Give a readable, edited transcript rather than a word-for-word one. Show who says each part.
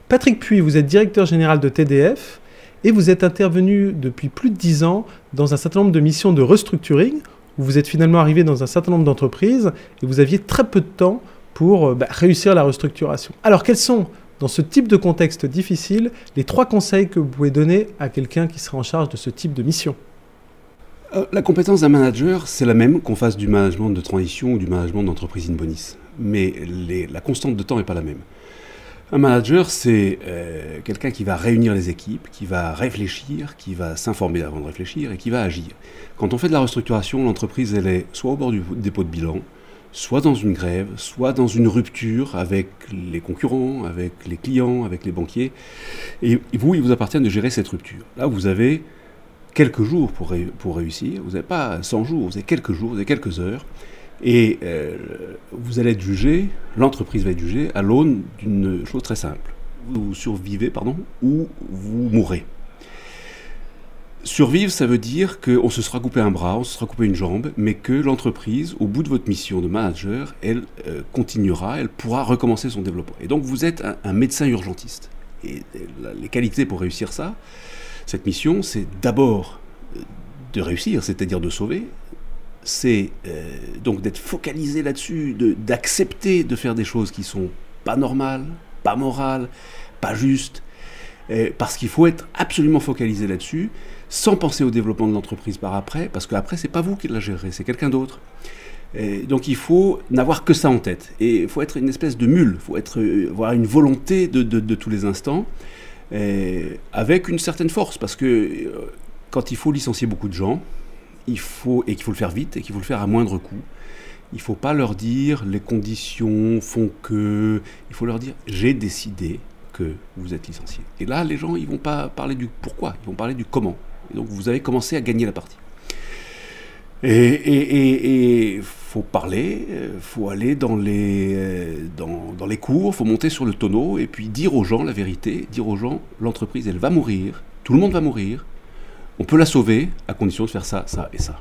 Speaker 1: Patrick Puy, vous êtes directeur général de TDF et vous êtes intervenu depuis plus de 10 ans dans un certain nombre de missions de restructuring où vous êtes finalement arrivé dans un certain nombre d'entreprises et vous aviez très peu de temps pour réussir la restructuration. Alors quels sont, dans ce type de contexte difficile, les 3 conseils que vous pouvez donner à quelqu'un qui sera en charge de ce type de mission?
Speaker 2: La compétence d'un manager, c'est la même qu'on fasse du management de transition ou du management d'entreprise in bonis. Mais la constante de temps n'est pas la même. Un manager, c'est quelqu'un qui va réunir les équipes, qui va réfléchir, qui va s'informer avant de réfléchir et qui va agir. Quand on fait de la restructuration, l'entreprise, elle est soit au bord du dépôt de bilan, soit dans une grève, soit dans une rupture avec les concurrents, avec les clients, avec les banquiers. Et vous, il vous appartient de gérer cette rupture. Là, vous avez quelques jours pour réussir. Vous n'avez pas 100 jours, vous avez quelques jours, vous avez quelques heures. Et vous allez être jugé, l'entreprise va être jugée à l'aune d'une chose très simple. Vous survivez, ou vous mourrez. Survivre, ça veut dire qu'on se sera coupé un bras, on se sera coupé une jambe, mais que l'entreprise, au bout de votre mission de manager, elle continuera, elle pourra recommencer son développement. Et donc vous êtes un médecin urgentiste. Et les qualités pour réussir ça, cette mission, c'est d'abord de réussir, c'est-à-dire de sauver. C'est donc d'être focalisé là-dessus, d'accepter de faire des choses qui sont pas normales, pas morales, pas justes, parce qu'il faut être absolument focalisé là-dessus, sans penser au développement de l'entreprise par après, parce qu'après, c'est pas vous qui la gérez, c'est quelqu'un d'autre. Donc il faut n'avoir que ça en tête. Et il faut être une espèce de mule, il faut avoir une volonté de tous les instants, avec une certaine force, parce que quand il faut licencier beaucoup de gens, qu'il faut le faire vite et qu'il faut le faire à moindre coût. Il ne faut pas leur dire les conditions font que... Il faut leur dire j'ai décidé que vous êtes licencié. Et là, les gens, ils ne vont pas parler du pourquoi, ils vont parler du comment. Et donc vous avez commencé à gagner la partie. Et faut parler, faut aller dans les cours, faut monter sur le tonneau et puis dire aux gens la vérité, dire aux gens l'entreprise elle va mourir, tout le monde va mourir. On peut la sauver à condition de faire ça, ça et ça.